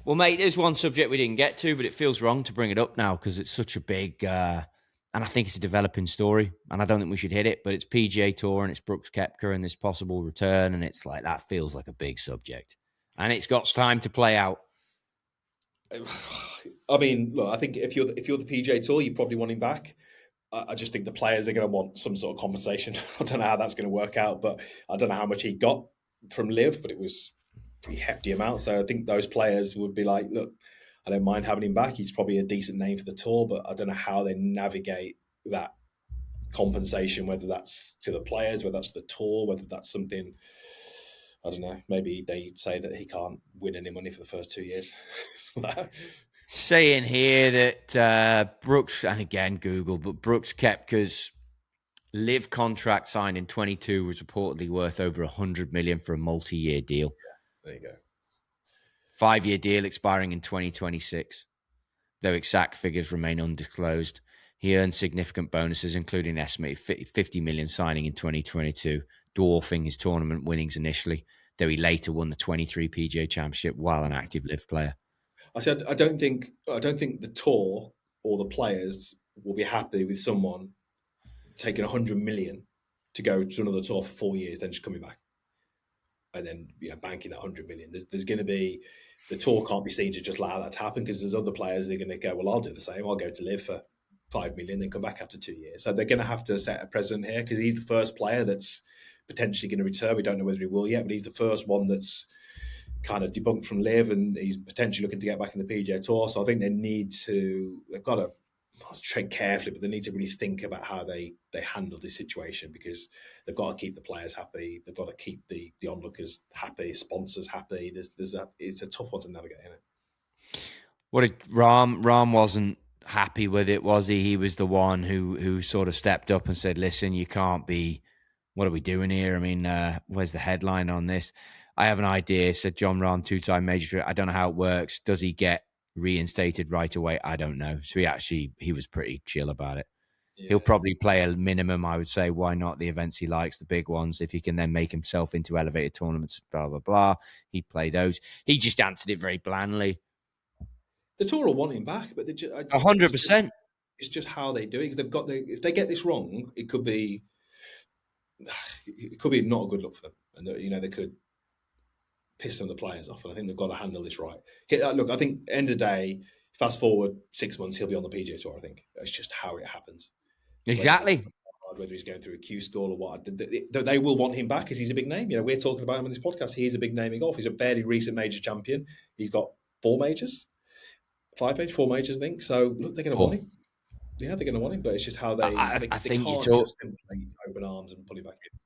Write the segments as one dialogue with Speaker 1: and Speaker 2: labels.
Speaker 1: Well, mate, there's one subject we didn't get to, but it feels wrong to bring it up now because it's such a big, and I think it's a developing story, and I don't think we should hit it, but it's PGA Tour and it's Brooks Koepka and this possible return, and it's like, that feels like a big subject. And it's got time to play out.
Speaker 2: I mean, look, I think if you're the PGA Tour, you probably want him back. I just think the players are going to want some sort of compensation. I don't know how that's going to work out, but I don't know how much he got from Liv, but it was a pretty hefty amount. So I think those players would be like, look, I don't mind having him back. He's probably a decent name for the tour, but I don't know how they navigate that compensation, whether that's to the players, whether that's the tour, whether that's something, I don't know, maybe they say that he can't win any money for the first 2 years.
Speaker 1: Saying here that Brooks, and again, Google, but Brooks Koepka's Live contract signed in 22 was reportedly worth over 100 million for a multi-year deal.
Speaker 2: There you go.
Speaker 1: 5-year deal expiring in 2026, though exact figures remain undisclosed. He earned significant bonuses, including an estimated 50 million signing in 2022, dwarfing his tournament winnings initially, though he later won the 23 PGA Championship while an active Live player.
Speaker 2: I said I don't think the tour or the players will be happy with someone taking 100 million to go to another tour for 4 years, then just coming back and then banking that 100 million. There's going to be, the tour can't be seen to just allow that to happen, because there's other players that are going to go, well, I'll do the same. I'll go to Live for 5 million, then come back after 2 years. So they're going to have to set a precedent here, because he's the first player that's potentially going to return. We don't know whether he will yet, but he's the first one that's kind of debunked from Live, and he's potentially looking to get back in the PGA Tour. So I think they've got to tread carefully, but they need to really think about how they handle this situation, because they've got to keep the players happy. They've got to keep the onlookers happy, sponsors happy. It's a tough one to navigate, isn't it?
Speaker 1: Rahm wasn't happy with it, was he? He was the one who sort of stepped up and said, listen, you can't be, what are we doing here? I mean, where's the headline on this? I have an idea, said John Rahm, 2-time major. I don't know how it works. Does he get reinstated right away? I don't know. So he was pretty chill about it. Yeah. He'll probably play a minimum, I would say. Why not? The events he likes, the big ones. If he can then make himself into elevated tournaments, blah, blah, blah, he'd play those. He just answered it very blandly.
Speaker 2: The tour will want him back, but
Speaker 1: 100%.
Speaker 2: It's just how they do it. Because if they get this wrong, it could be not a good look for them, and they could piss some of the players off, and I think they've got to handle this right. Look, I think at the end of the day, fast forward 6 months, he'll be on the PGA Tour. I think it's just how it happens.
Speaker 1: Exactly.
Speaker 2: Whether he's going through a Q school or what, they will want him back because he's a big name. We're talking about him on this podcast. He's a big name in golf. He's a fairly recent major champion. He's got 4 majors, 4 majors, I think. So look, they're going to want him. Yeah, they're going to want him, but it's just how they. I think they can't just simply open arms and pull him back in.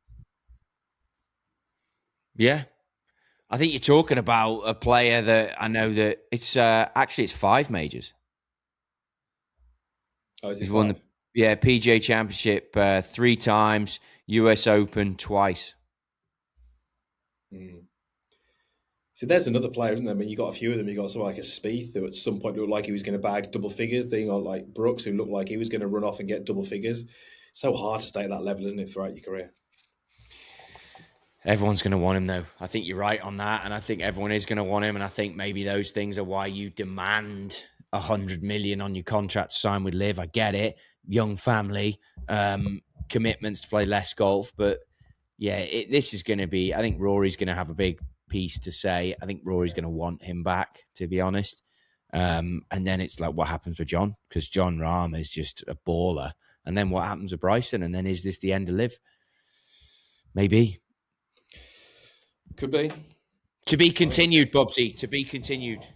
Speaker 1: Yeah. I think you're talking about a player that I know that it's 5 majors.
Speaker 2: Oh, is he?
Speaker 1: He's won the PGA Championship 3 times, US Open twice.
Speaker 2: So there's another player, isn't there? I mean, you got a few of them. You got someone like a Spieth, who at some point looked like he was going to bag double figures. Then you got like Brooks, who looked like he was going to run off and get double figures. So hard to stay at that level, isn't it, throughout your career?
Speaker 1: Everyone's going to want him, though. I think you're right on that, and I think everyone is going to want him, and I think maybe those things are why you demand 100 million on your contract to sign with Liv. I get it. Young family, commitments to play less golf, but yeah, this is going to be, I think Rory's going to have a big piece to say. I think Rory's going to want him back, to be honest. And then it's like, what happens with John? Because John Rahm is just a baller. And then what happens with Bryson? And then is this the end of Liv? Maybe.
Speaker 2: Could be.
Speaker 1: To be continued, Bobsy. To be continued.